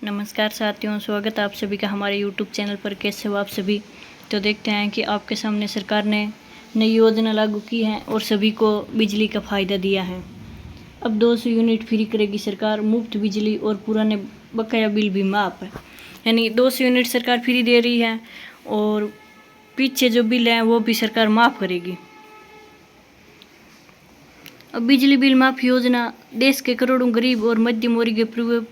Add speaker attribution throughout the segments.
Speaker 1: नमस्कार साथियों, स्वागत है आप सभी का हमारे YouTube चैनल पर। कैसे हो आप सभी। तो देखते हैं कि आपके सामने सरकार ने नई योजना लागू की है और सभी को बिजली का फ़ायदा दिया है। अब 200 यूनिट फ्री करेगी सरकार, मुफ्त बिजली और पुराने बकाया बिल भी माफ़ है। यानी 200 यूनिट सरकार फ्री दे रही है और पीछे जो बिल हैं वो भी सरकार माफ़ करेगी। अब बिजली बिल माफ योजना देश के करोड़ों गरीब और मध्यम वर्गीय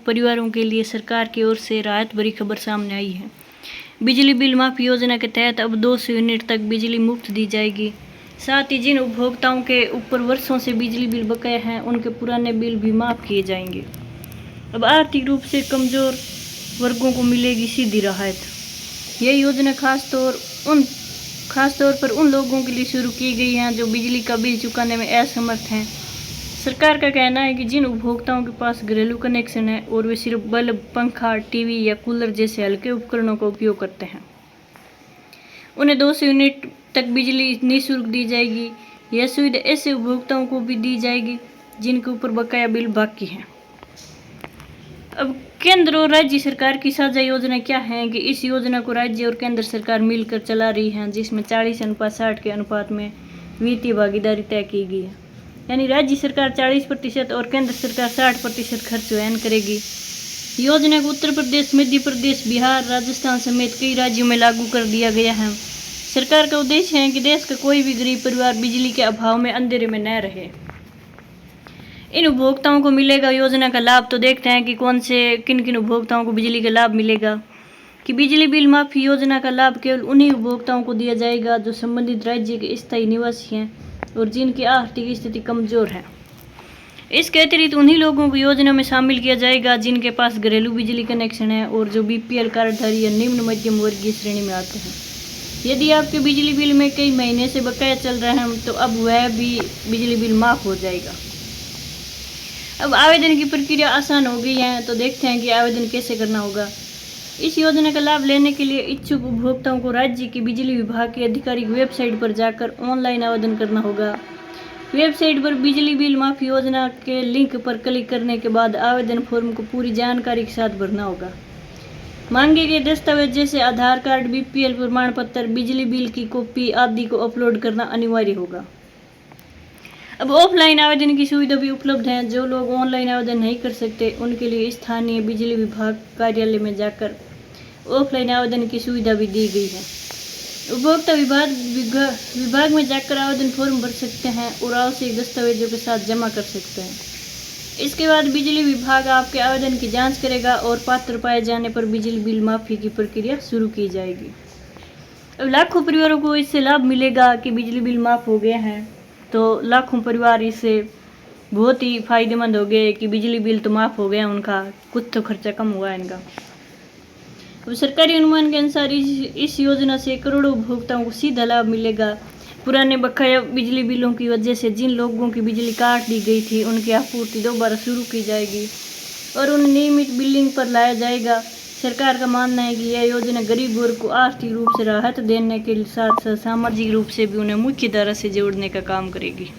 Speaker 1: परिवारों के लिए सरकार की ओर से राहत भरी खबर सामने आई है। बिजली बिल माफ योजना के तहत अब 200 यूनिट तक बिजली मुफ्त दी जाएगी। साथ ही जिन उपभोक्ताओं के ऊपर वर्षों से बिजली बिल बकाया हैं उनके पुराने बिल भी माफ़ किए जाएंगे। अब आर्थिक रूप से कमज़ोर वर्गों को मिलेगी सीधी राहत। यह योजना खास तौर पर उन लोगों के लिए शुरू की गई है जो बिजली का बिल चुकाने में असमर्थ हैं। सरकार का कहना है कि जिन उपभोक्ताओं के पास घरेलू कनेक्शन है और वे सिर्फ बल्ब, पंखा, टीवी या कूलर जैसे हल्के उपकरणों का उपयोग करते हैं, उन्हें 200 यूनिट तक बिजली निःशुल्क दी जाएगी। यह सुविधा ऐसे उपभोक्ताओं को भी दी जाएगी जिनके ऊपर बकाया बिल बाकी है। अब केंद्र और राज्य सरकार की साझा योजना क्या है कि इस योजना को राज्य और केंद्र सरकार मिलकर चला रही हैं, जिसमें 40:60 के अनुपात में वित्तीय भागीदारी तय की गई है। यानी राज्य सरकार 40% और केंद्र सरकार 60% खर्च वहन करेगी। योजना को उत्तर प्रदेश, मध्य प्रदेश, बिहार, राजस्थान समेत कई राज्यों में लागू कर दिया गया है। सरकार का उद्देश्य है कि देश का कोई भी गरीब परिवार बिजली के अभाव में अंधेरे में न रहे। इन उपभोक्ताओं को मिलेगा योजना का लाभ। तो देखते हैं कि किन किन उपभोक्ताओं को बिजली का लाभ मिलेगा। कि बिजली बिल माफी योजना का लाभ केवल उन्हीं उपभोक्ताओं को दिया जाएगा जो संबंधित राज्य के स्थायी निवासी हैं और जिनकी आर्थिक स्थिति कमजोर है। इसके अतिरिक्त उन्हीं लोगों को योजना में शामिल किया जाएगा जिनके पास घरेलू बिजली कनेक्शन है और जो BPL कार्डधारी या निम्न मध्यम वर्गीय श्रेणी में आते हैं। यदि आपके बिजली बिल में कई महीने से बकाया चल रहा है तो अब वह भी बिजली बिल माफ हो जाएगा। अब आवेदन की प्रक्रिया आसान हो गई है। तो देखते हैं कि आवेदन कैसे करना होगा। इस योजना का लाभ लेने के लिए इच्छुक उपभोक्ताओं को राज्य के बिजली विभाग की आधिकारिक वेबसाइट पर जाकर ऑनलाइन आवेदन करना होगा। वेबसाइट पर बिजली बिल माफी योजना के लिंक पर क्लिक करने के बाद आवेदन फॉर्म को पूरी जानकारी के साथ भरना होगा। मांगे गए दस्तावेज जैसे आधार कार्ड, BPL प्रमाण पत्र, बिजली बिल की कॉपी आदि को अपलोड करना अनिवार्य होगा। अब ऑफलाइन आवेदन की सुविधा भी उपलब्ध है। जो लोग ऑनलाइन आवेदन नहीं कर सकते उनके लिए स्थानीय बिजली विभाग कार्यालय में जाकर ऑफलाइन आवेदन की सुविधा भी दी गई है। उपभोक्ता विभाग में जाकर आवेदन फॉर्म भर सकते हैं और आवश्यक दस्तावेजों के साथ जमा कर सकते हैं। इसके बाद बिजली विभाग आपके आवेदन की जांच करेगा और पात्र पाए जाने पर बिजली बिल माफी की प्रक्रिया शुरू की जाएगी। अब लाखों परिवारों को इससे लाभ मिलेगा कि बिजली बिल माफ हो गया है। तो लाखों परिवार इससे बहुत ही फायदेमंद हो गए कि बिजली बिल तो माफ़ हो गया उनका, कुछ तो खर्चा कम हुआ इनका। अब सरकारी अनुमान के अनुसार इस योजना से करोड़ों उपभोक्ताओं को सीधा लाभ मिलेगा। पुराने बकाया बिजली बिलों की वजह से जिन लोगों की बिजली काट दी गई थी उनकी आपूर्ति दोबारा शुरू की जाएगी और उन्हें नियमित बिलिंग पर लाया जाएगा। सरकार का मानना है कि यह योजना गरीब वर्ग को आर्थिक रूप से राहत देने के साथ साथ सामाजिक रूप से भी उन्हें मुख्य धारा से जोड़ने का काम करेगी।